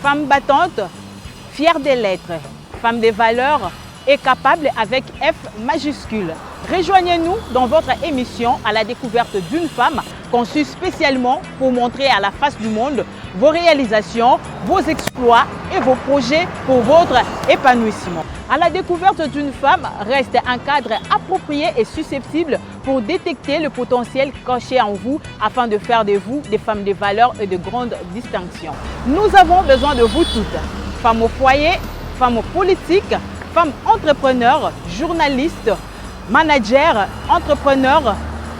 Femme battante, fière des lettres, femme des valeurs et capable avec F majuscule. Rejoignez-nous dans votre émission à la découverte d'une femme conçue spécialement pour montrer à la face du monde vos réalisations, vos exploits et vos projets pour votre épanouissement. À la découverte d'une femme reste un cadre approprié et susceptible pour détecter le potentiel caché en vous afin de faire de vous des femmes de valeur et de grande distinction. Nous avons besoin de vous toutes, femmes au foyer, femmes politiques, femmes entrepreneurs, journalistes, managers, entrepreneurs,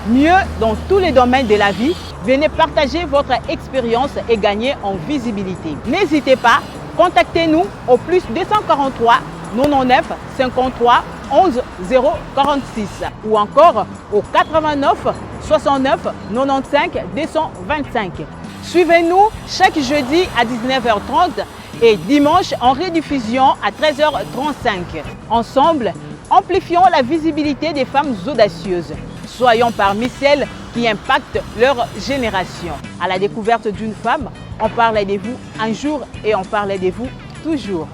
mieux dans tous les domaines de la vie. Venez partager votre expérience et gagner en visibilité. N'hésitez pas, contactez-nous au plus 243 99 53 11 046 ou encore au 89 69 95 225. Suivez-nous chaque jeudi à 19h30 et dimanche en rediffusion à 13h35. Ensemble, amplifions la visibilité des femmes audacieuses. Soyons parmi celles qui impactent leur génération. À la découverte d'une femme, on parlait de vous un jour et on parlait de vous toujours.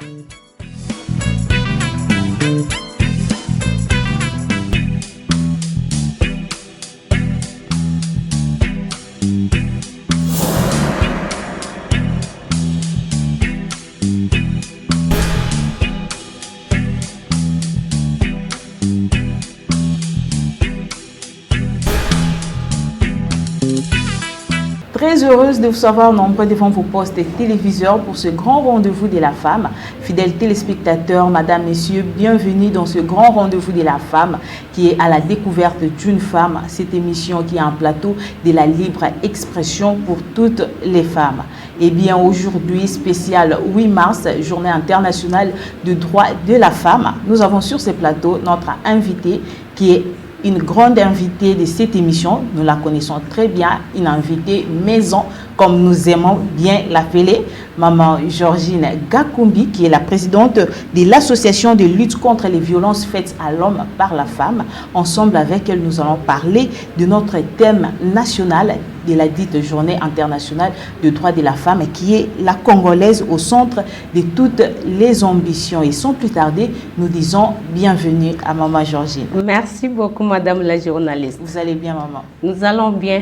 Très heureuse de vous savoir nombreux devant vos postes téléviseurs pour ce grand rendez-vous de la femme. Fidèles téléspectateurs, madame, messieurs, bienvenue dans ce grand rendez-vous de la femme qui est à la découverte d'une femme. Cette émission qui est un plateau de la libre expression pour toutes les femmes. Et bien aujourd'hui, spécial 8 mars, journée internationale de droits de la femme. Nous avons sur ce plateau notre invitée qui est une grande invitée de cette émission, nous la connaissons très bien, une invitée maison, comme nous aimons bien l'appeler, Maman Georgine Gakoumbi, qui est la présidente de l'association de lutte contre les violences faites à l'homme par la femme. Ensemble avec elle, nous allons parler de notre thème national de la dite journée internationale de droits de la femme, qui est la Congolaise au centre de toutes les ambitions. Et sans plus tarder, nous disons bienvenue à Maman Georgine. Merci beaucoup, madame la journaliste. Vous allez bien, maman? Nous allons bien.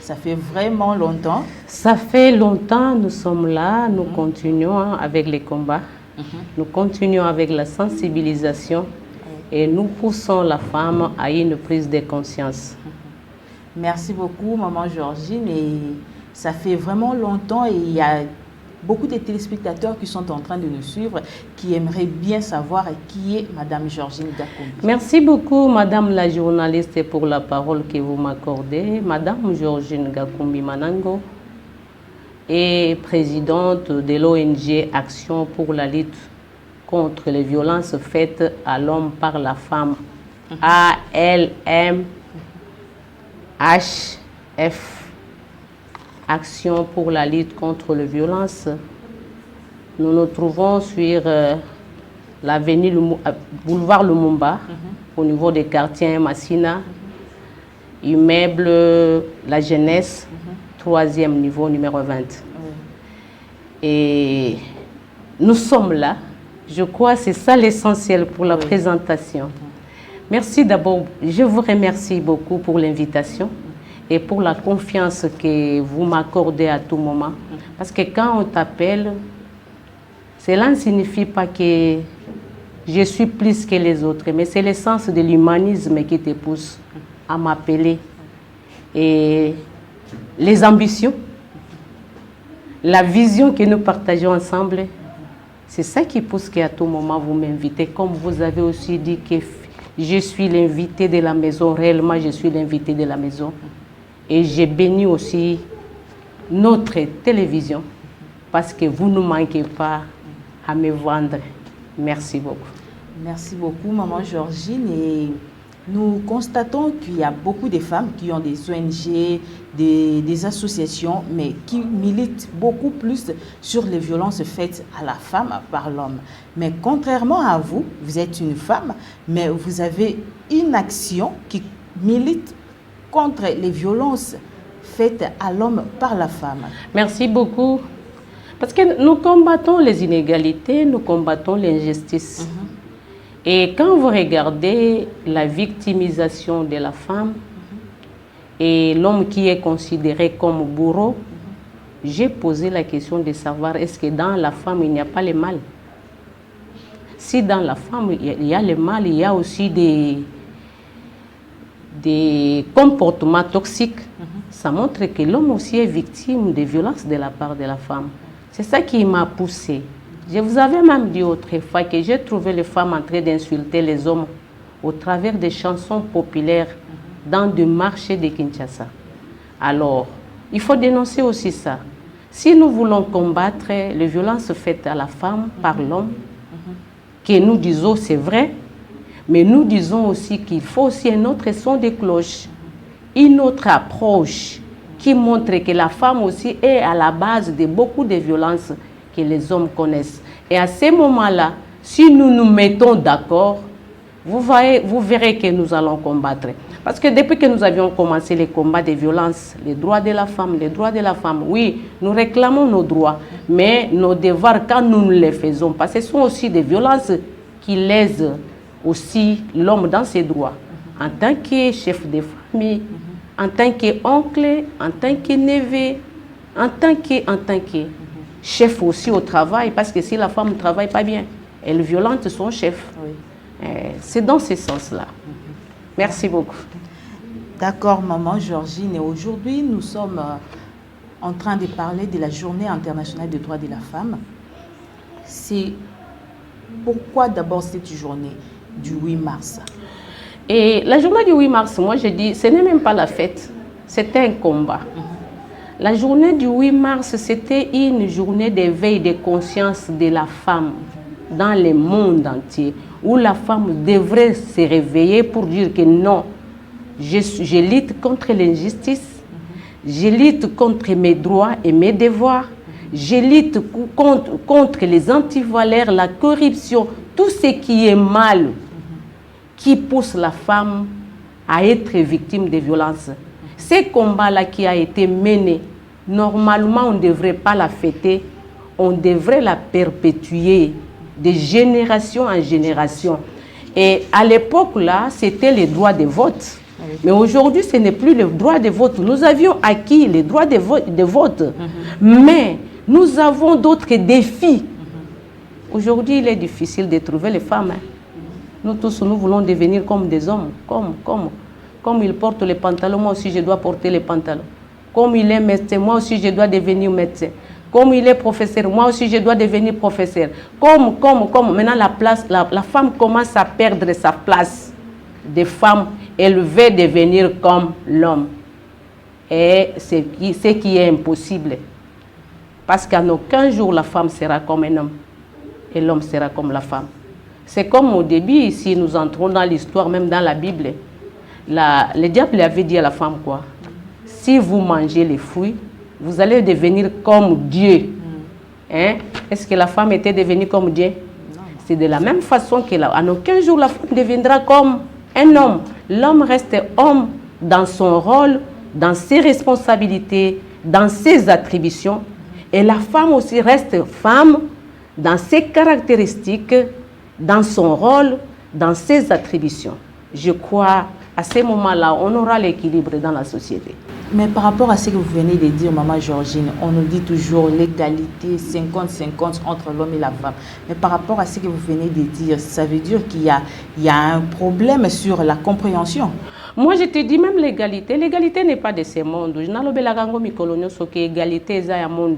Ça fait vraiment longtemps. Ça fait longtemps, nous sommes là, nous continuons avec les combats, nous continuons avec la sensibilisation et nous poussons la femme à une prise de conscience. Merci beaucoup, maman Georgine. Et ça fait vraiment longtemps et il y a beaucoup de téléspectateurs qui sont en train de nous suivre, qui aimeraient bien savoir qui est madame Georgine Gakoumbi. Merci beaucoup, madame la journaliste, pour la parole que vous m'accordez. Madame Georgine Gakoumbi Manango est présidente de l'ONG Action pour la lutte contre les violences faites à l'homme par la femme, ALMHF, Action pour la lutte contre les violences. Nous nous trouvons sur l'avenue Boulevard Lumumba, au niveau des quartiers Massina, immeuble La Jeunesse, 3e niveau, numéro 20. Et nous sommes là. Je crois que c'est ça l'essentiel pour la présentation. Merci d'abord. Je vous remercie beaucoup pour l'invitation et pour la confiance que vous m'accordez à tout moment. Parce que quand on t'appelle, cela ne signifie pas que je suis plus que les autres, mais c'est l'essence de l'humanisme qui te pousse à m'appeler. Et les ambitions, la vision que nous partageons ensemble, c'est ça qui pousse qu'à tout moment vous m'invitez. Comme vous avez aussi dit que je suis l'invité de la maison, réellement je suis l'invité de la maison. Et j'ai béni aussi notre télévision parce que vous ne manquez pas à me vendre. Merci beaucoup. Merci beaucoup, maman Georgine. Et nous constatons qu'il y a beaucoup de femmes qui ont des ONG, des associations, mais qui militent beaucoup plus sur les violences faites à la femme par l'homme. Mais contrairement à vous, vous êtes une femme, mais vous avez une action qui milite contre les violences faites à l'homme par la femme. Merci beaucoup. Parce que nous combattons les inégalités, nous combattons l'injustice. Et quand vous regardez la victimisation de la femme et l'homme qui est considéré comme bourreau, j'ai posé la question de savoir est-ce que dans la femme il n'y a pas le mal? Si dans la femme il y a le mal, il y a aussi des comportements toxiques. Ça montre que l'homme aussi est victime de violences de la part de la femme. C'est ça qui m'a poussé. Je vous avais même dit autrefois que j'ai trouvé les femmes en train d'insulter les hommes au travers des chansons populaires dans des marchés de Kinshasa. Alors, il faut dénoncer aussi ça. Si nous voulons combattre les violences faites à la femme par l'homme, que nous disons c'est vrai, mais nous disons aussi qu'il faut aussi un autre son de cloche, une autre approche qui montre que la femme aussi est à la base de beaucoup de violences que les hommes connaissent. Et à ce moment-là, si nous nous mettons d'accord, vous verrez que nous allons combattre. Parce que depuis que nous avions commencé les combats de violence, les droits de la femme, oui, nous réclamons nos droits, mais nos devoirs, quand nous ne les faisons pas, ce sont aussi des violences qui lèsent aussi l'homme dans ses droits. En tant que chef de famille, en tant qu'oncle, en tant que neveu, en tant que chef aussi au travail, parce que si la femme ne travaille pas bien, elle violente son chef. Oui. C'est dans ce sens-là. Merci beaucoup. D'accord, maman Georgine. Et aujourd'hui, nous sommes en train de parler de la Journée internationale des droits de la femme. C'est pourquoi d'abord cette journée du 8 mars? Et la journée du 8 mars, moi je dis, ce n'est même pas la fête, c'était un combat. La journée du 8 mars, c'était une journée d'éveil de conscience de la femme dans le monde entier, où la femme devrait se réveiller pour dire que non, je lutte contre l'injustice, je lutte contre mes droits et mes devoirs, je lutte contre les antivaleurs, la corruption, tout ce qui est mal, qui pousse la femme à être victime de violences. Ce combat-là qui a été mené, normalement on ne devrait pas la fêter, on devrait la perpétuer de génération en génération. Et à l'époque là, c'était les droits de vote. Mais aujourd'hui, ce n'est plus le droit de vote. Nous avions acquis les droits de vote, mais nous avons d'autres défis. Aujourd'hui, il est difficile de trouver les femmes. Nous tous, nous voulons devenir comme des hommes. Comme ils portent les pantalons, moi aussi je dois porter les pantalons. Comme il est médecin, moi aussi je dois devenir médecin. Comme il est professeur, moi aussi je dois devenir professeur. Comme. Maintenant, la femme commence à perdre sa place de femme. Elle veut devenir comme l'homme. Et c'est ce qui est impossible. Parce qu'en aucun jour, la femme sera comme un homme. Et l'homme sera comme la femme. C'est comme au début, si nous entrons dans l'histoire, même dans la Bible, le diable avait dit à la femme quoi? Si vous mangez les fruits, vous allez devenir comme Dieu. Hein? Est-ce que la femme était devenue comme Dieu? C'est de la même façon que en aucun jour la femme deviendra comme un homme. L'homme reste homme dans son rôle, dans ses responsabilités, dans ses attributions. Et la femme aussi reste femme dans ses caractéristiques, dans son rôle, dans ses attributions. Je crois, à ce moment-là, on aura l'équilibre dans la société. Mais par rapport à ce que vous venez de dire, maman Georgine, on nous dit toujours l'égalité 50-50 entre l'homme et la femme. Mais par rapport à ce que vous venez de dire, ça veut dire qu'il y a un problème sur la compréhension. Moi, je te dis même l'égalité. L'égalité n'est pas de ce monde. Je n'ai pas que l'égalité est un monde.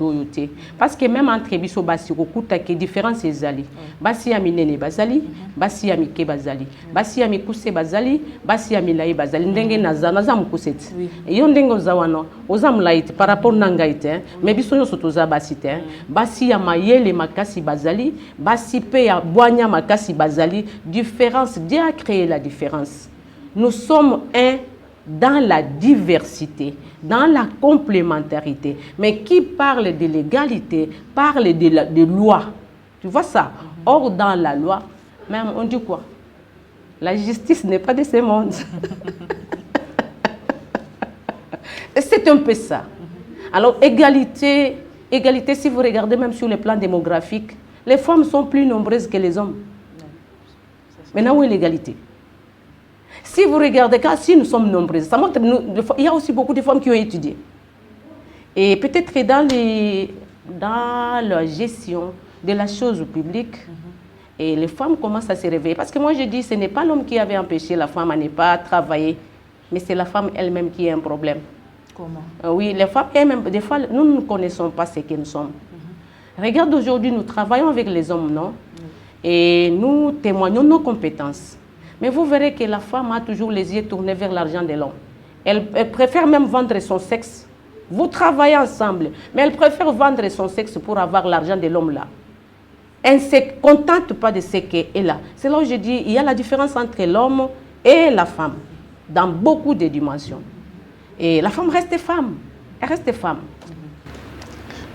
Parce que même entre biso basi okuta que différence ezali. Basi ya minene bazali, basi ya mike bazali, basi ya mikuse bazali, basi ya milai bazali. Ndenge naza mukuseti. Yo ndenge ozawano, oza mulaiti par rapport na ngaite, mais biso nyoso toza basi te. Basi ya mayele makasi bazali, basi pe ya bwanya makasi bazali. Différence, Dieu a créé la différence. Nous sommes un dans la diversité, dans la complémentarité. Mais qui parle de l'égalité, parle de loi. Tu vois ça? Or, dans la loi, même on dit quoi? La justice n'est pas de ce monde. C'est un peu ça. Alors, égalité égalité, si vous regardez même sur le plan démographique, les femmes sont plus nombreuses que les hommes. Maintenant, où est l'égalité? Si vous regardez, car si nous sommes nombreuses, ça montre il y a aussi beaucoup de femmes qui ont étudié. Et peut-être que dans la gestion de la chose publique, et les femmes commencent à se réveiller. Parce que moi, je dis, ce n'est pas l'homme qui avait empêché la femme à ne pas travailler, mais c'est la femme elle-même qui a un problème. Comment? Oui, les femmes elles-mêmes, des fois, nous ne connaissons pas ce que nous sommes. Regarde, aujourd'hui, nous travaillons avec les hommes, non? Et nous témoignons nos compétences. Mais vous verrez que la femme a toujours les yeux tournés vers l'argent de l'homme. Elle préfère même vendre son sexe. Vous travaillez ensemble, mais elle préfère vendre son sexe pour avoir l'argent de l'homme là. Elle ne se contente pas de ce qu'elle a. C'est là où je dis, il y a la différence entre l'homme et la femme, dans beaucoup de dimensions. Et la femme reste femme. Elle reste femme.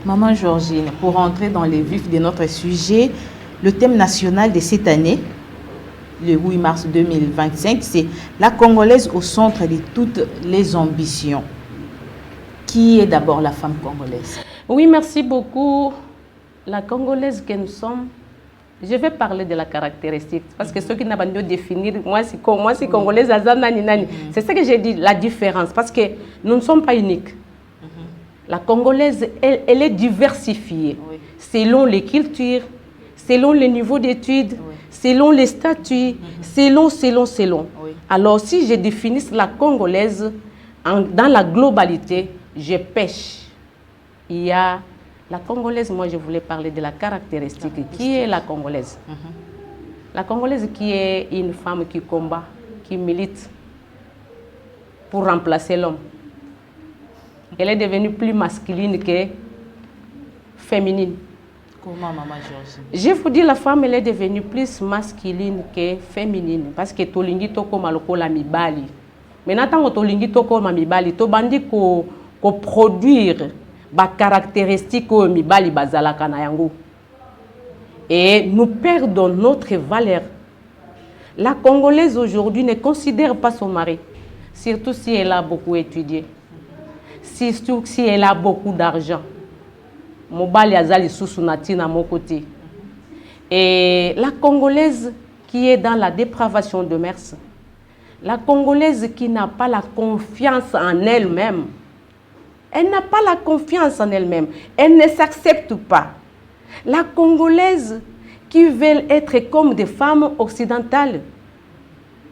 Maman Georgine, pour entrer dans les vifs de notre sujet, le thème national de cette année, le 8 mars 2025, c'est la Congolaise au centre de toutes les ambitions. Qui est d'abord la femme congolaise? Oui, merci beaucoup. La Congolaise que nous sommes, je vais parler de la caractéristique. Parce que ceux qui n'ont pas de définir, moi, c'est Congolaise, c'est ce que j'ai dit, la différence. Parce que nous ne sommes pas uniques. La Congolaise, elle est diversifiée selon les cultures, selon les niveaux d'études, selon les statuts, selon. Alors, si je définis la Congolaise dans la globalité, je pêche. Il y a la Congolaise, moi je voulais parler de la caractéristique. Qui est la Congolaise? La Congolaise qui est une femme qui combat, qui milite pour remplacer l'homme. Elle est devenue plus masculine que féminine. Comment, maman Georgine? Je vous dis, la femme, elle est devenue plus masculine que féminine. Parce que tolingi toko maloko la mibali. Maintenant, tant tolingi toko ma mibali, to bandi ko produire ba caractéristiques au mibali bazalaka na yango. Et nous perdons notre valeur. La Congolaise aujourd'hui ne considère pas son mari, surtout si elle a beaucoup étudié, surtout si elle a beaucoup d'argent. Mobali azali susunati na mon côté. Et la Congolaise qui est dans la dépravation de mœurs, la Congolaise qui n'a pas la confiance en elle-même, elle n'a pas la confiance en elle-même, elle ne s'accepte pas. La Congolaise qui veut être comme des femmes occidentales.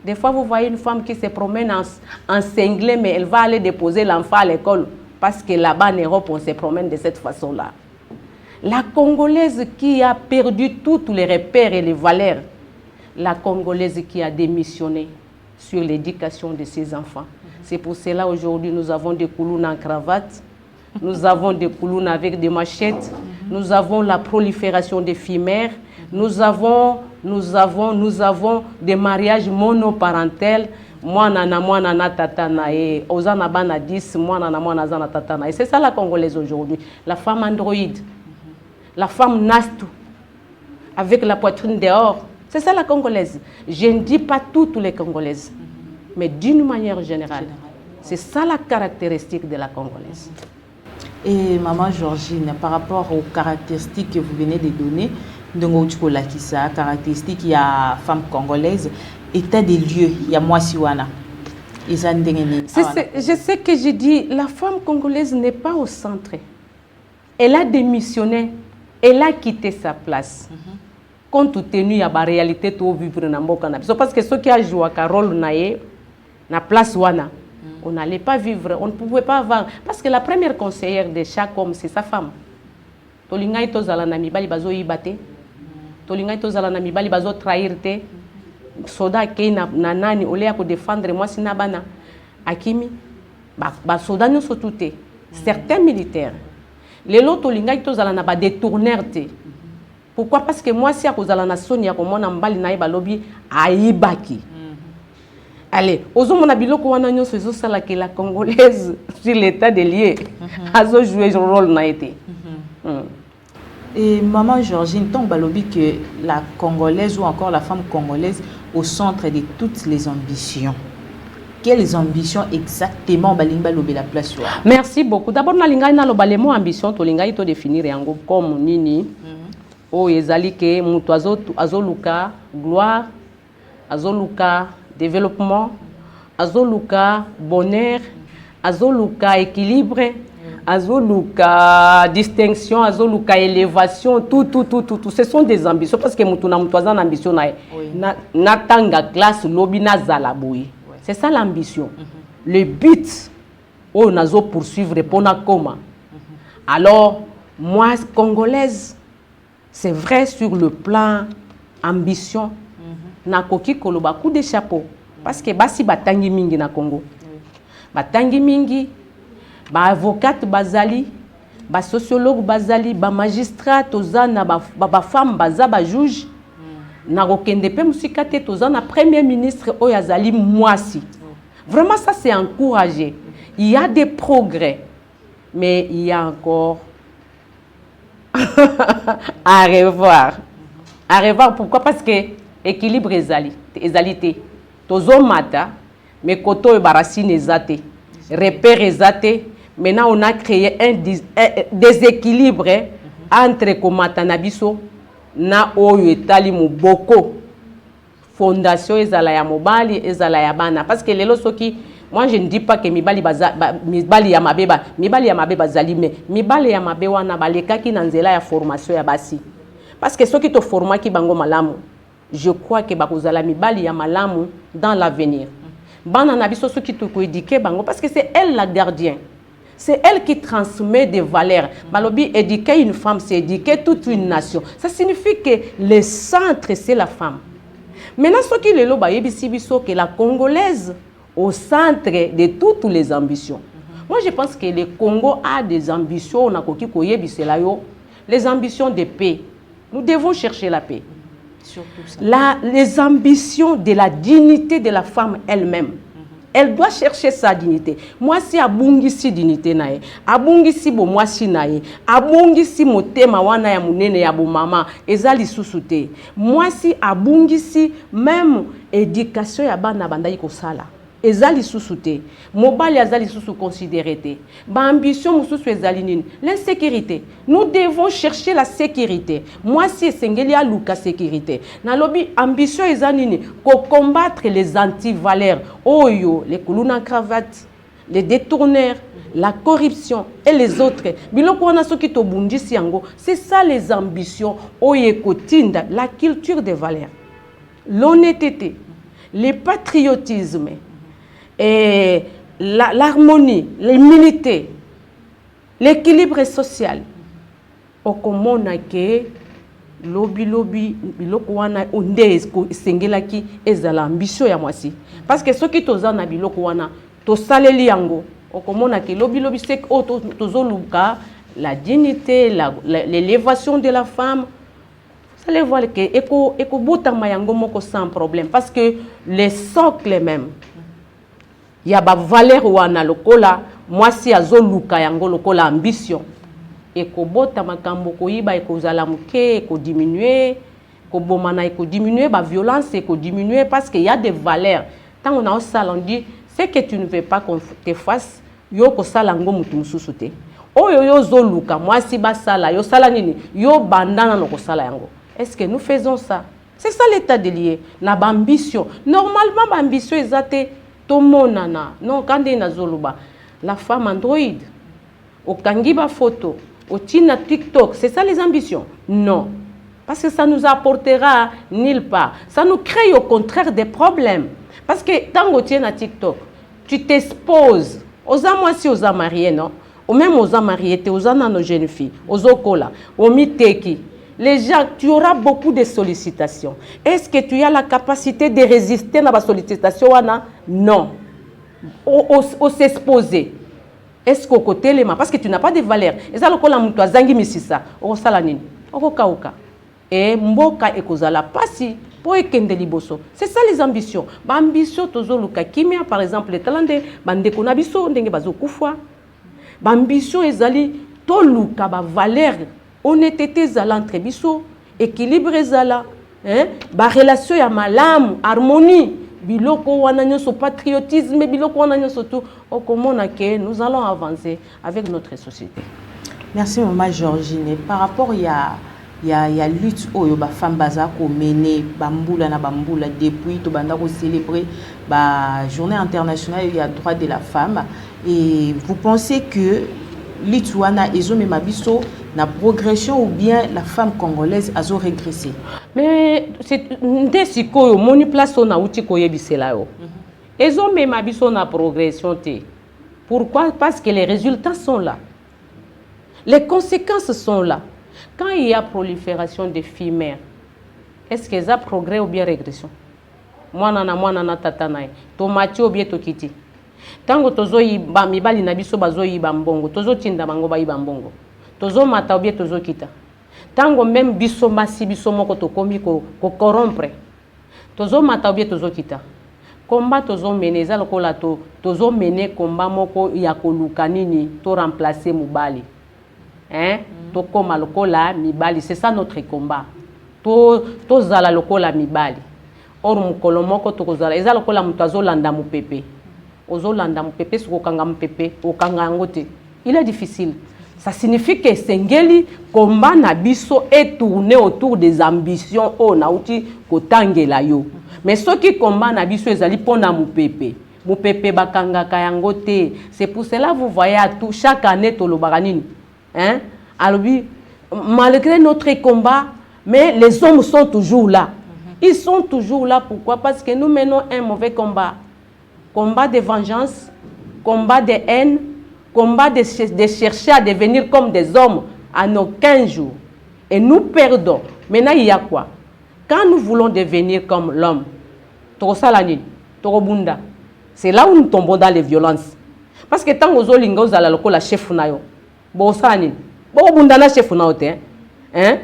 Des fois, vous voyez une femme qui se promène en cinglé, mais elle va aller déposer l'enfant à l'école parce que là-bas en Europe, on se promène de cette façon-là. La Congolaise qui a perdu tous les repères et les valeurs. La Congolaise qui a démissionné sur l'éducation de ses enfants. C'est pour cela aujourd'hui nous avons des koulounes en cravate, nous avons des koulounes avec des machettes, nous avons la prolifération des filles mères, nous avons des mariages monoparentels. Moi nana tata nae, ozana bana 10, moi nana tata nae. C'est ça la Congolaise aujourd'hui. La femme androïde, la femme nastu, avec la poitrine dehors. C'est ça la Congolaise. Je ne dis pas toutes les Congolaises, mais d'une manière générale. C'est ça la caractéristique de la Congolaise. Et maman Georgine, par rapport aux caractéristiques que vous venez de donner, caractéristiques, il y a femme congolaise, état des lieux, il y a moi siwana. Je sais que je dis, la femme congolaise n'est pas au centre. Elle a démissionné, elle a quitté sa place. Compte tenu de la réalité de vivre dans le parce que ceux qui ont joué un rôle dans la place wana, on n'allait pas vivre, on ne pouvait pas avoir. Parce que la première conseillère de chaque homme, c'est sa femme. Tolingai tozala na mibali bazo yibate. Tolingai tozala na mibali bazo trahir te. Soda ke na nani olea ko défendre moi sina bana. Akimi ba soda no sotute. Certains militaires. Les lots tolingai tozala na ba détourner te. Pourquoi? Parce que moi si akozala na sonia ko mona mbali na iba lobi aibaki. Allez, ozomona biloko wana nyonso ezosala ke la Congolaise sur l'état des lieux azo jouer un rôle na été. Et maman Georgine, tant balobi que la Congolaise ou encore la femme congolaise au centre de toutes les ambitions. quelles ambitions exactement balinga lobe la place? Merci beaucoup. D'abord nalinga na loba le mot ambition to linga to définir yango comme nini. O ezali ke mutu azoluka gloire, azoluka développement, azoluka bonheur, azoluka équilibre, azoluka distinction, azoluka élévation, tout. Ce sont des ambitions parce que mutu na mutu azana ambition na tanga classe lobi na zalaboui. C'est ça l'ambition. Le but on a poursuivre pour na coma. Alors moi congolaise, c'est vrai sur le plan ambition, na koki koloba coup de chapeau parce que basi batangi mingi na Congo. Batangi mingi, ba avocate bazali, ba sociologue bazali, ba magistrat tozana ba femme baza ba juge. Na kokende pe musika te tozana premier ministre oyazali mwasi. Vraiment ça c'est encouragé. Il y a des progrès, mais il y a encore à revoir. À revoir, pourquoi? Parce que équilibre ezalité. Tozo mata, mais koto e barasine ezate. Repère ezate. Maintenant, on a créé un déséquilibre entre komata nabiso na oyo etali muboko. Fondation ezala ya mobali, ezala ya bana. Parce que lelo soki, moi je ne dis pas que mibali ya mabeba zali, mais mibali ya mabe wana baleka ki nanzela ya formation ya basi. Parce que ceux qui te forment qui bango malamu, je crois que bakozala mibali ya malamu dans l'avenir. Bana nabiso ceux qui te éduquer bango parce que c'est elle la gardien. C'est elle qui transmet des valeurs. Balobi, éduquer une femme, c'est éduquer toute une nation. Ça signifie que le centre, c'est la femme. Maintenant, ce qui est là, que la Congolaise au centre de toutes les ambitions. Moi, je pense que le Congo a des ambitions. Les ambitions de paix. Nous devons chercher la paix. Les ambitions de la dignité de la femme elle-même. Elle doit chercher sa dignité. Moi, si abungisi dignité nae, abungisi bo moi si nae, abungisi motema wana ya munene ya bo mama, ezali susute. Moi si abungisi même éducation ya bana bandai ko sala. Ezali susute. Mobali azali susu considéré. Ba ambition mususu ezali nini? L'insécurité. Nous devons chercher la sécurité. Moi si sengeli a luka sécurité. Na lobi ambition ezali nini? Ko combattre les anti-valeurs. Oyo, les koulouna cravate, les détourneurs, la corruption et les autres. Biloko wana soki to bundisi yango, c'est ça les ambitions. Oye kotinda, la culture des valeurs. L'honnêteté, le patriotisme. Et l'harmonie, l'humilité, l'équilibre social. Okomona ke lobi biloko wana onde sengelaki ezala ambition ya mwasi. Parce que ceux qui tozana biloko wana to saleli yango okomona ke lobi c'est tozoluka la dignité, l'élévation de la femme. Vous allez voir que eko botama yango moko sans problème parce que les socles même il y a ba valeur wana lokola mwasi azoluka yango lokola ambition eko bota makambo koyiba eko zala muke eko diminuer ko bomana eko diminuer ba violence eko diminuer parce qu'il y a des valeurs tant on a au salon dit c'est que tu ne veux pas qu'on te fasse yo ko sala ngo mutu mususu te oyo yo zoluka mwasi ba sala yo sala nini yo bandana no ko sala yango. Est-ce que nous faisons ça? C'est ça l'état de lié na ba ambition. Normalement ba ambition ezate tomonana non kande na zoluba la femme android au kangiba photo au tina TikTok, c'est ça les ambitions? Non, parce que ça nous apportera nulle part. Ça nous crée au contraire des problèmes. Parce que tant que tu es à TikTok, tu t'exposes aux amoisies, aux amariés, non? Ou même aux amariés, aux nos jeunes filles, aux okola, aux miteki. Les gens, tu auras beaucoup de sollicitations. Est-ce que tu as la capacité de résister à la sollicitation? Non. Au s'exposer. Est-ce qu'au côté les mains, parce que tu n'as pas de valeur. Et ça, le cola moutoua zangi misisa. Au salanine. Au kauka. Et mboka ekozala pasi pour ekende liboso. C'est ça les ambitions. Ba ambition tozo luka kimia par exemple les talents de bande konabiso ndenge bazo kufwa. Ba ambition ezali to luka ba valeur. Honnêteté zala entre biso, équilibre zala, ba relation ya malamu, harmonie. biloko wana nyonso patriotisme biloko wana nyonso tout okomona que nous allons avancer avec notre société. Merci maman Georgine. Par rapport il y a lutte oyo ba femme baza ko mener bambula na bambula depuis to banda ko célébrer ba journée internationale il y a droit de la femme et vous pensez que lutte wana ezomema biso na progression ou bien la femme congolaise a régressé? Mais c'est nde sikoyo moni place na uti koyebisela yo. Ezomema biso na progression te. Pourquoi? Parce que les résultats sont là. Les conséquences sont là. Quand il y a prolifération des filles mères, est-ce qu'il y a progrès ou bien régression? Moi na tata na tomati ou bien tokiti. Tango tozo yiba mibali na biso bazo yiba mbongo, tozo tinda bango ba yiba mbongo. Tozo mata ou bien tozo kita. Tango même biso masi biso moko to komi ko corrompre. Tozo mata ou bien tozo kita. Combat tozo mener za lokola tozo mener combat moko ya koluka nini to remplacer mubali. Hein? To koma lokola mibali, c'est ça notre combat. To zala lokola mibali. Or mukolo moko to kozala eza lokola mutazo landa mupepe. Ozo landa mupepe soko kanga mupepe okanga ngote. Il est difficile. Ça signifie que Sengeli combat na biso est tourné autour des ambitions o na uti kotangela yo. Mais ce qui combat na biso ezali pona mupepe. Mupepe bakanga kayangote. C'est pour cela vous voyez à tout chaque année to lobaranini. Hein? Alors, malgré notre combat, mais les hommes sont toujours là. Ils sont toujours là. Pourquoi? Parce que nous menons un mauvais combat. Combat de vengeance, combat de haine, combat de chercher à devenir comme des hommes à nos 15 jours. Et nous perdons. Maintenant, il y a quoi? Quand nous voulons devenir comme l'homme, c'est là où nous tombons dans les violences. Parce que tant que nous avons la chef nayo, bosani bobundana chef na ote hein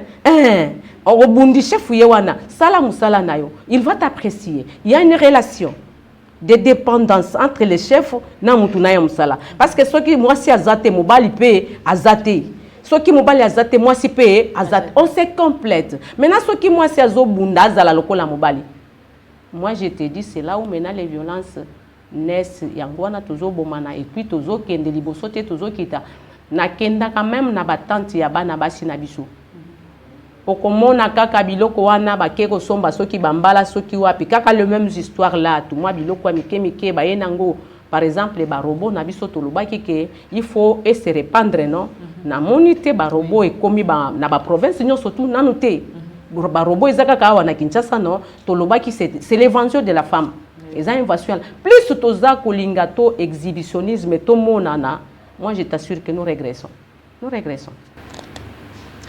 obundi chef yewana sala musala nayo il va t'apprécier. Il y a une relation de dépendance entre les chefs na mutu na musala parce que ceux qui moi si azate mobali pe azate ceux qui mobali azate moi si pe azate on se complète. Maintenant ceux qui moi si azobunda azala lokola mobali, moi je te dis c'est là où maintenant les violences naissent. Yangwana tozo bomana et puis tozo kende liboso te tozo kita na kenda quand même na batante ya bana basi na biso. Okomona kaka biloko wana bakeko somba soki bambala soki wapi kaka le même histoire là tout moi biloko mike ba yenango par exemple ba robot na biso tolobaki ke il faut se répandre non na monité ba robot et komi ba na ba province nyo surtout nanoté ba robot ezaka ka wana Kinshasa non tolobaki c'est l'évangile de la femme. Les invasions plus toza kolingato exhibitionnisme to monana. Moi, je t'assure que nous régressons. Nous régressons.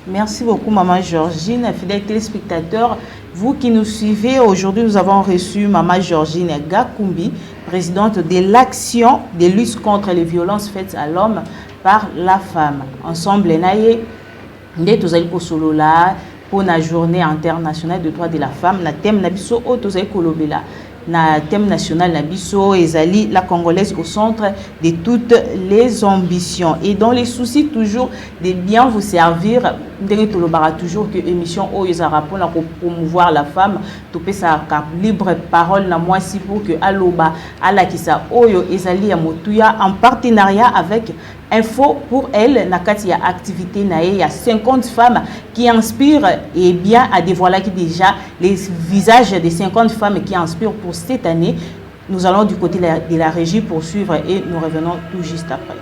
Merci beaucoup, Maman Georgine. Fidèles téléspectateurs, vous qui nous suivez, aujourd'hui, nous avons reçu Maman Georgine Gakumbi, présidente de l'Action de lutte contre les violences faites à l'homme par la femme. Ensemble, pour la journée internationale des droits de la femme, le thème Nabiso Otozai Kolobela. Na thème national Nabiso ezali la congolaise au centre de toutes les ambitions et dans les soucis toujours de bien vous servir ndenge tolobara toujours que émission o ezara pour la promouvoir la femme topé sa libre parole na moi si pour que aloba ala kisa oyo ezali ya motuya en partenariat avec Info pour elle, nakati ya activité nae, il y a 50 femmes qui inspirent et bien à dévoiler déjà les visages des 50 femmes qui inspirent pour cette année. Nous allons du côté de la régie poursuivre et nous revenons tout juste après.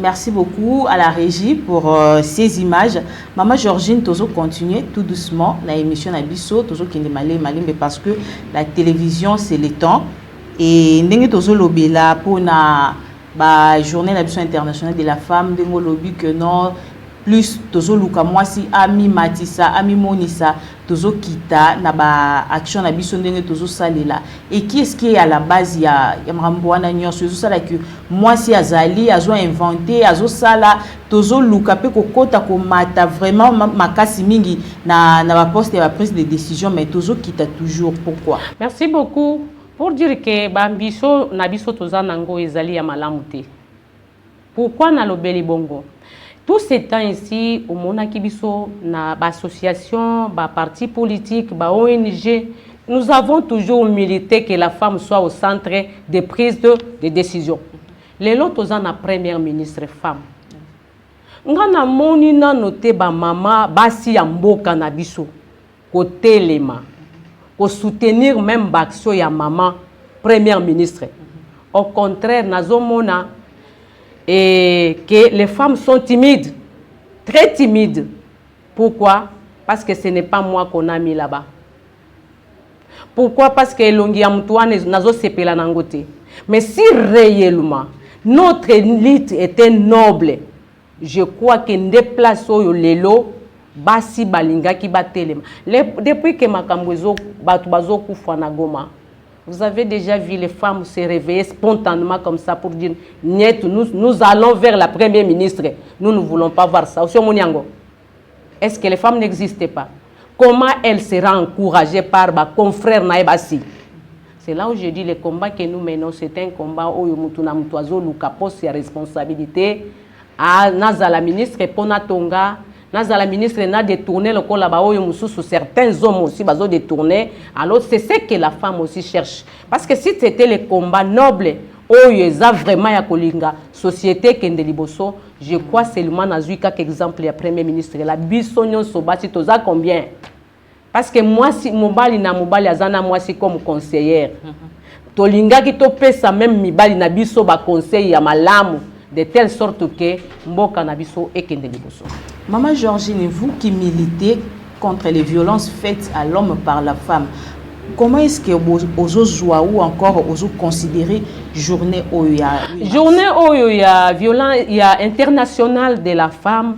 Merci beaucoup à la régie pour ces images. Maman Georgine, toujours continuer tout doucement la émission Nabiso, toujours qui est malimbe parce que la télévision c'est le temps et ndenge toujours lobela pour na ba journée Nabiso internationale de la femme de lobby que non plus toujours luka moi si ami matisa ami monisa toujours kita na ba action Nabiso ndenge toujours salela et qui est-ce qui est à la base ya mramboana nyonso ça là que moi si azali azo inventé azo sala toujours luka pe kokota ko mata vraiment makasi mingi na ba poste ya prise de décision mais toujours kita toujours pourquoi. Merci beaucoup pour dire que bambiso Nabiso tozanango ezali ya malamuté. Pourquoi na lobeli bongo? Tout ce temps ici, au Monaki Biso, na association, parti politique, ONG, nous avons toujours milité que la femme soit au centre des prises de décision. Les lots ont la première ministre femme. Ngana moni na noté ba mama basi ya mboka na biso côté lema pour soutenir même l'action ya maman première ministre. Au contraire, nazomona et que les femmes sont timides, très timides. Pourquoi? Parce que ce n'est pas moi qu'on a mis là-bas. Pourquoi? Parce que l'ongi amtoine nazo sepela nangote. Mais si réellement notre élite était noble, je crois que déplace au lelo basi balinga ki batelema. Depuis que makambozo batu bazo kufa na Goma. Vous avez déjà vu les femmes se réveiller spontanément comme ça pour dire nous allons vers la première ministre. Nous ne voulons pas voir ça. Est-ce que les femmes n'existaient pas? Comment elles seraient encouragées par ma confrère Naïbasi? C'est là où je dis le combat que nous menons, c'est un combat où Mutuna Mutuazo Lukapos a responsabilité à Nazala ministre Pona Tonga. La ministre n'a détourné le col sur certains hommes aussi bazo détourné. Alors c'est ce que la femme aussi cherche. Parce que si c'était le combat noble, vraiment ya kolinga société kendeliboso, je crois seulement nazuika qu'exemple ya premier ministre la bisonyon sobati toza combien? Parce que moi si mobali na mobali azana moi si comme conseillère. Tolinga ki to pesa même mibali na biso ba conseil ya malamu de telle sorte que mboka na biso ekendeliboso. Maman Georgine, vous qui militez contre les violences faites à l'homme par la femme, comment est-ce que vous joie ou encore vous considérez journée Oya? Journée Oya, violence, il y a internationale de la femme.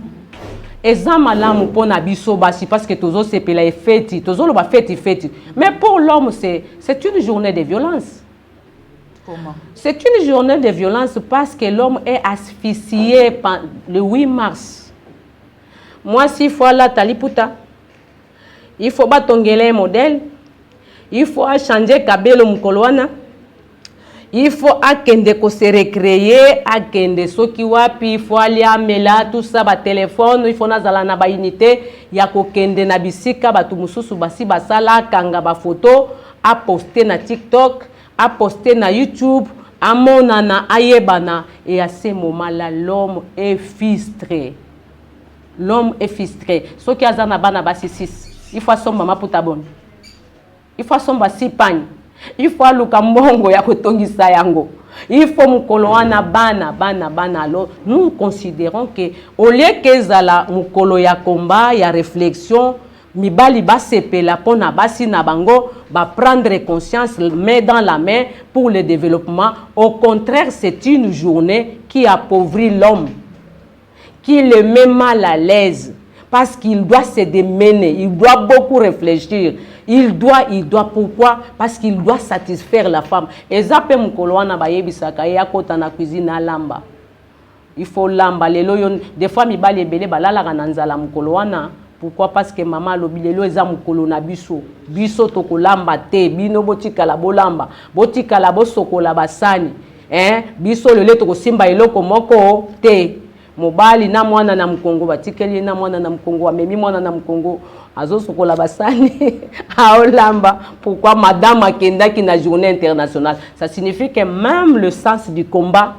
Ezamalamu pour nabiso basi parce que tozo sepela fête, tozo lo ba fête. Mais pour l'homme c'est une journée de violence. Comment? C'est une journée de violence parce que l'homme est asphyxié le 8 mars. Moi, s'il faut la taliputa, il faut batongele un modèle, il faut changer kabelo mukoloana, il faut akende ko se recréer, akende soki wapi, il faut aller amela tout ça ba téléphone, il faut nazala na ba unité, ya ko kende na bisika batu mususu basi basala kanga ba photo, a poster na TikTok, a poster na YouTube, a monana ayebana et à ce moment-là l'homme est frustré. L'homme est frustré. Ce qui a zana bana basi 6. Il faut son maman pour tabon. Il faut son basi pagne. Il faut luka mbongo ya kotongisa yango. Il faut mukoloana bana alors nous considérons que au lieu que zala mukolo ya combat ya réflexion mibali ba sepela pona basi na bango ba prendre conscience main dans la main pour le développement. Au contraire, c'est une journée qui appauvrit l'homme, qui le met mal à l'aise parce qu'il doit se démener, il doit beaucoup réfléchir. Il doit pourquoi? Parce qu'il doit satisfaire la femme. Et zape mukoloana ba yebisaka ya kota na cuisine na lamba. Il faut lamba lelo yon des fois mibali ebele balala kananzala mukoloana. Pourquoi? Parce que maman lobilelo eza mukolo na biso. Biso tokolamba te, bino botikala bolamba, botikala bosokola basani. Biso lele tokosimba eloko moko te. Mobali na mwana na mkongo batikeli na mwana na mkongo amemi mwana na mkongo azo sokola basani aolamba. Pourquoi? Madame akenda ki na journée internationale. Ça signifie que même le sens du combat,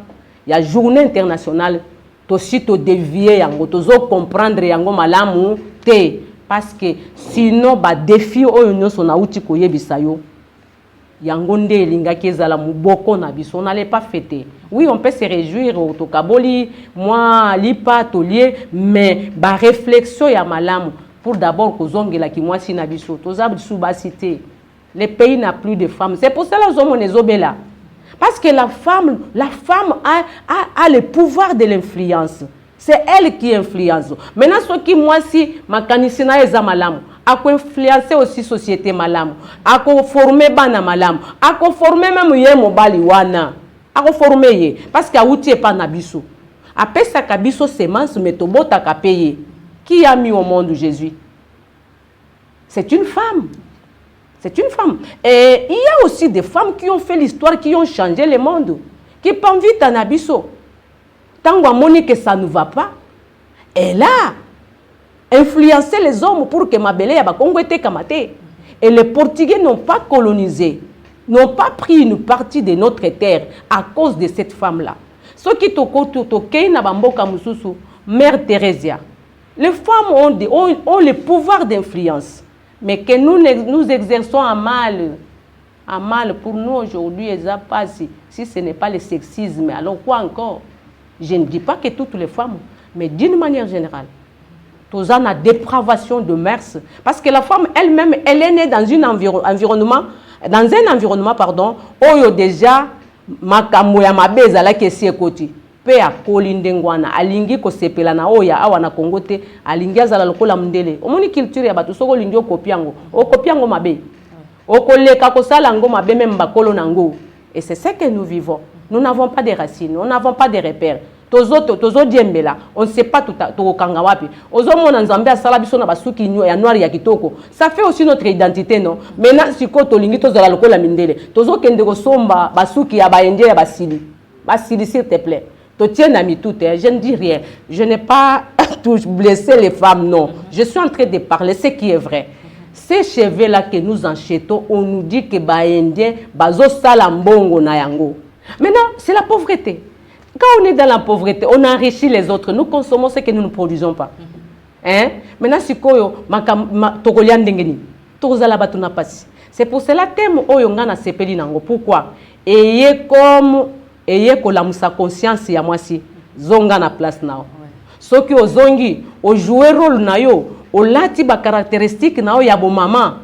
il y a journée internationale tosi to dévier yango tozo comprendre yango malamu te parce que sinon ba défi oyo nyoso na uti koyebisa yo yangonde linga kezala muboko na biso, on n'allait pas fêter. Oui, on peut se réjouir au tokaboli, moi lipa tolier, mais ba réflexion ya malamu pour d'abord kozongela ki moi si na biso, tozab soubacité. Les pays n'a plus de femmes. C'est pour cela que les obéla. Parce que la femme a le pouvoir de l'influence. C'est elle qui influence. Maintenant, ce qui moi si ma canisina est malam, a influencer aussi société malam, a former bana malam, a former même yé mobali wana, a former yé parce que outil pas nabiso. Après ça kabiso semence mais to bota ka payer. Qui a mis au monde Jésus? C'est une femme. C'est une femme. Et il y a aussi des femmes qui ont fait l'histoire, qui ont changé le monde. Qui pensent vite à Nabiso. Tant qu'on que ça ne va pas, elle a influencé les hommes pour que Mabele ait Congo était kamaté. Et les Portugais n'ont pas colonisé, n'ont pas pris une partie de notre terre à cause de cette femme-là. Ce qui est Mère Teresa. Les femmes ont le pouvoir d'influence. Mais que nous exerçons un mal pour nous aujourd'hui, si ce n'est pas le sexisme, alors quoi encore? Je ne dis pas que toutes les femmes, mais d'une manière générale, tous en a dépravation de mœurs, parce que la femme elle-même, elle est née dans un environnement, où déjà makambo ya mabeza la kesi ekoti. Pe a kolindengwana alingi ko sepela na oya awa na Congo te alingi azala lokola mndele omoni culture ya bato soko lingi okopiango mabe okoleka ko sala ngo mabe même bakolo nango. Et c'est ce que nous vivons. Nous n'avons pas de racines, nous n'avons pas de repères. Tozo diembela, on ne sait pas tout kanga wapi. Ozo mona nzambe asala biso na basuki ya noir ya kitoko. Ça fait aussi notre identité, non? Maintenant siko to lingi tozala lokola mindele. Tozo kende ko somba basuki ya baende ya basili. Basili s'il te plaît. Je ne dis rien. Je n'ai pas blessé les femmes, non. Je suis en train de parler ce qui est vrai. Ces cheveux-là que nous enchetons, on nous dit que les Indiens, bazo salambongo na yango. Maintenant, c'est la pauvreté. Quand on est dans la pauvreté, on enrichit les autres. Nous consommons ce que nous ne produisons pas. Hein? Maintenant, si koyo tokolian dengeni, tozala batuna pasi. C'est pour cela thème oyonga na sepeli nango. Pourquoi? Ayez sa conscience ya mwasi zonga na place nao. Soki ozongi o jouer rôle na yo, o lati ba caractéristique nao ya bo maman.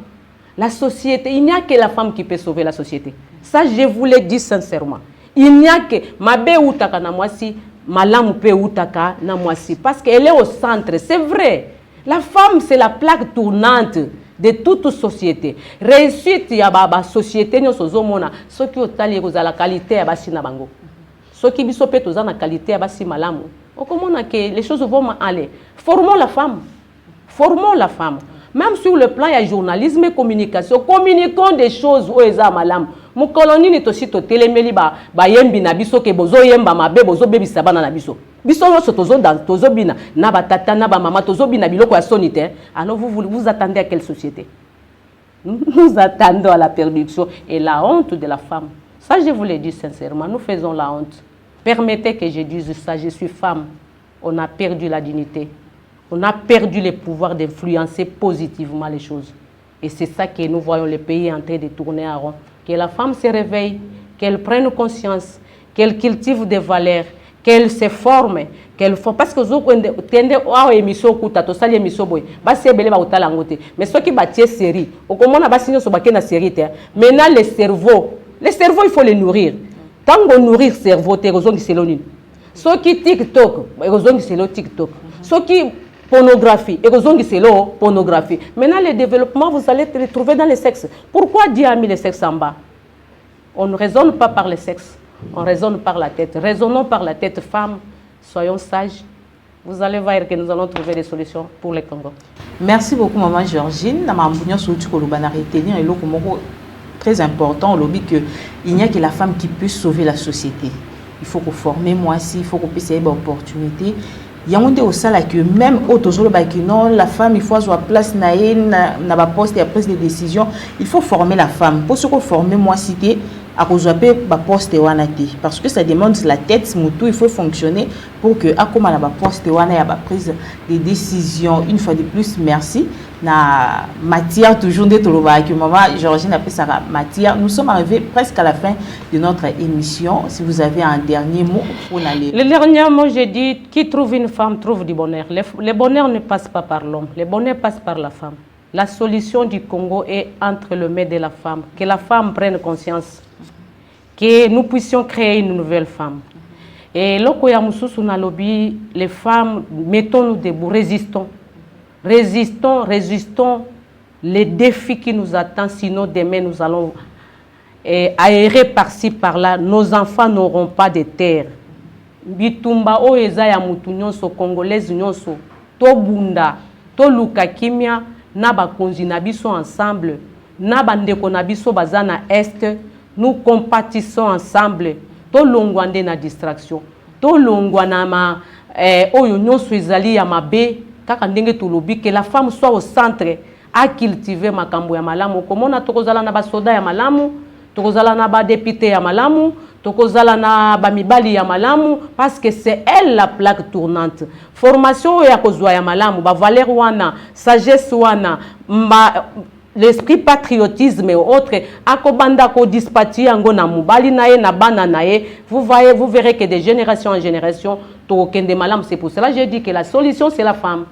La société, il n'y a que la femme qui peut sauver la société. Ça je vous le dis sincèrement. Il n'y a que mabe utaka na mwasi, malamu pe utaka na mwasi parce qu'elle est au centre, c'est vrai. La femme c'est la plaque tournante de toute société. Réussite ya baba société nyoso zomona soki otali kozala qualité ya basi na bango. Soki biso pe toza na qualité ya basi malamu. Okomona que les choses vont aller. Formons la femme. Formons la femme. Même sur le plan ya journalisme et communication, communiquons des choses où eza malamu. Mu colonie ni tosi to telemeli ba yembi na biso ke bozo yemba mabe bozo bebisa bana na biso. Biso nyonso tozo bina na ba tata na ba mama tozo bina biloko ya sonite. Alors vous attendez à quelle société? Nous attendons à la perdition et la honte de la femme. Ça je vous le dis sincèrement, nous faisons la honte. Permettez que je dise ça, je suis femme. On a perdu la dignité. On a perdu le pouvoir d'influencer positivement les choses. Et c'est ça que nous voyons le pays en train de tourner en rond. Que la femme se réveille, qu'elle prenne conscience, qu'elle cultive des valeurs, qu'elle se forme, qu'elle faut parce que tende wa émission kuta to sali émission boy ba sebele ba utala ngote mais ceux qui bâtir série au comment na ba signo so ba na série te maintenant le cerveau il faut le nourrir tant on nourrir cerveau te rozongi selonine ceux qui TikTok rozongi selo TikTok ceux qui pornographie et rozongi selo pornographie maintenant le développement vous allez le trouver dans le sexe. Pourquoi Dieu a mis le sexe en bas? On ne raisonne pas par le sexe. On raisonne par la tête. Raisonnons par la tête, femmes. Soyons sages. Vous allez voir que nous allons trouver des solutions pour le Congo. Merci beaucoup, Maman Georgine. Très important, il n'y a que la femme qui peut sauver la société. Il faut qu'on forme moi aussi, il faut qu'on puisse avoir des opportunités. Il y a un au salaire que même non, la femme, il faut avoir place na ba poste et prise de décision. Il faut former la femme. Pour ce qu'on former moi cité à cause poste parce que ça demande la tête mutu, il faut fonctionner pour que à comme la poste wana ya ba prise de décision. Une fois de plus, merci. na matière toujours de Toloba, maman Georgine appelle ça matière. Nous sommes arrivés presque à la fin de notre émission. Si vous avez un dernier mot pour aller. Le dernier mot, j'ai dit, qui trouve une femme trouve du bonheur. Le bonheur ne passe pas par l'homme, le bonheur passe par la femme. La solution du Congo est entre le maître et la femme. Que la femme prenne conscience, que nous puissions créer une nouvelle femme. Et lokoya mususu na lobby, les femmes, mettons-nous debout, résistons. Résistons les défis qui nous attendent, sinon demain nous allons aérer par-ci, par-là. Nos enfants n'auront pas de terre. Bitumba o eza ya mutu nyonso, congolaise nyonso, to bunda, to luka kimia, na bakonzi na biso ensemble, na bandeko na biso baza na est, nous compatissons ensemble, to longwande na distraction, to longwana ma oyo nyonso ezali ya mabe. Kaka ndenge tolobi que la femme soit au centre à cultiver makambo ya malamu. Komona tokozala na basoda ya malamu, tokozala na ba député ya malamu, tokozala na ba mibali ya malamu, parce que c'est elle la plaque tournante. Formation ya kozwa ya malamu, ba valeur wana, sagesse wana, l'esprit patriotisme et autres, akobanda ko dispati yango na mubali nae na bana nae, vous verrez que de génération en génération tokende malam. C'est pour cela que j'ai dit que la solution c'est la femme.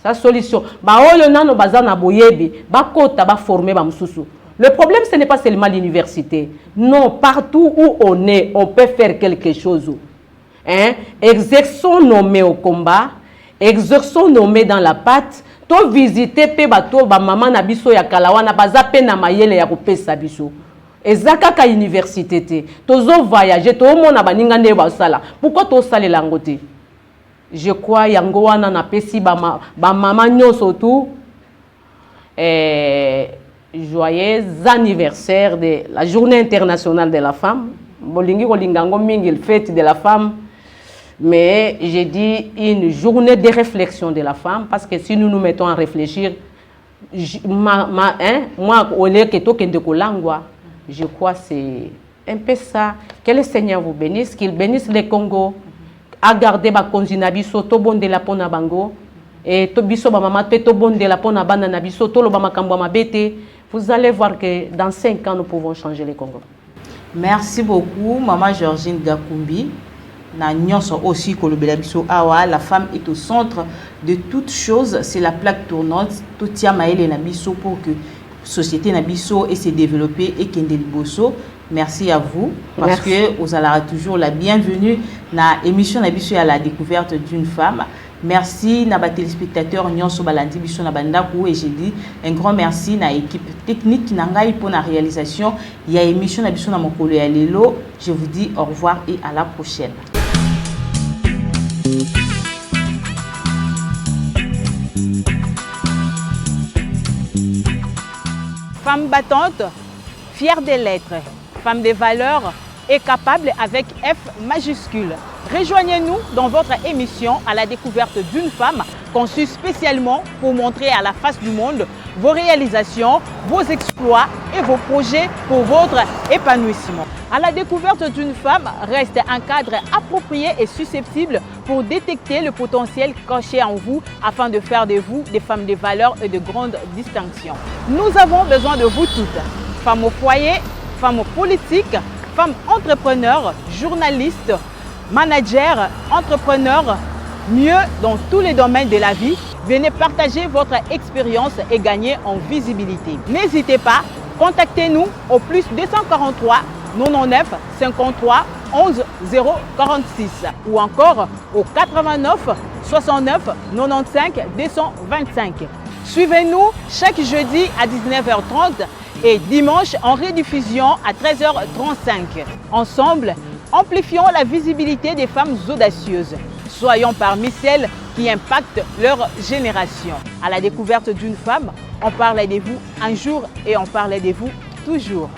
Sa solution ba oyo nano bazana boyebi ba kota ba former ba mususu. Le problème ce n'est pas seulement l'université. Non, partout où on est, on peut faire quelque chose. Hein? Exerçons nos mains au combat, exerçons nos mains dans la patte. To visiter pe bato ba mama na biso ya kalawana baza pe na mayele ya kopesa biso. Ezaka ka université te. Tozo voyager to mona baninga nde ba sala. Pourquoi to sala langote? Je crois yango wana na pesi ba mama nyonso tout joyeux anniversaire de la journée internationale de la femme. Bolingi kolingango mingi fête de la femme. Mais j'ai dit une journée de réflexion de la femme, parce que si nous nous mettons à réfléchir, moi, au lieu que je crois que c'est un peu ça. Que le Seigneur vous bénisse, qu'il bénisse le Congo, à garder ma konzinabiso, to bon de la pona bango, et to biso ba mama to bon de la pona bana nabiso, to lo ba makambo ma bete. Vous allez voir que dans 5 ans, nous pouvons changer le Congo. Merci beaucoup, Maman Georgine Gakumbi. Aussi, la femme est au centre de toutes choses. C'est la plaque tournante. Tout tient maël nabiso pour que la société nabiso et se développer et qu'elle bosso. Merci à vous parce que vous allez toujours la bienvenue dans l'émission nabiso à la découverte d'une femme. Merci à nos téléspectateurs Nyonso Balandi biso na bandaku, et j'ai dit un grand merci à l'équipe technique qui n'a pas pour la réalisation. Il y a émission nabiso na mokolo ya lelo. Je vous dis au revoir et à la prochaine. Femme battante, fière des lettres, femme des valeurs et capable avec F majuscule. Rejoignez-nous dans votre émission à la découverte d'une femme conçue spécialement pour montrer à la face du monde vos réalisations, vos exploits et vos projets pour votre épanouissement. À la découverte d'une femme reste un cadre approprié et susceptible pour détecter le potentiel caché en vous afin de faire de vous des femmes de valeur et de grande distinction. Nous avons besoin de vous toutes, femmes au foyer, femmes politiques, femmes entrepreneurs, journalistes, managers, entrepreneurs, mieux dans tous les domaines de la vie. Venez partager votre expérience et gagner en visibilité. N'hésitez pas, contactez-nous au plus 243 99 53 11 046 ou encore au 89 69 95 225. Suivez-nous chaque jeudi à 19h30 et dimanche en rediffusion à 13h35. Ensemble, amplifions la visibilité des femmes audacieuses. Soyons parmi celles qui impactent leur génération. À la découverte d'une femme, on parlait de vous un jour et on parlait de vous toujours.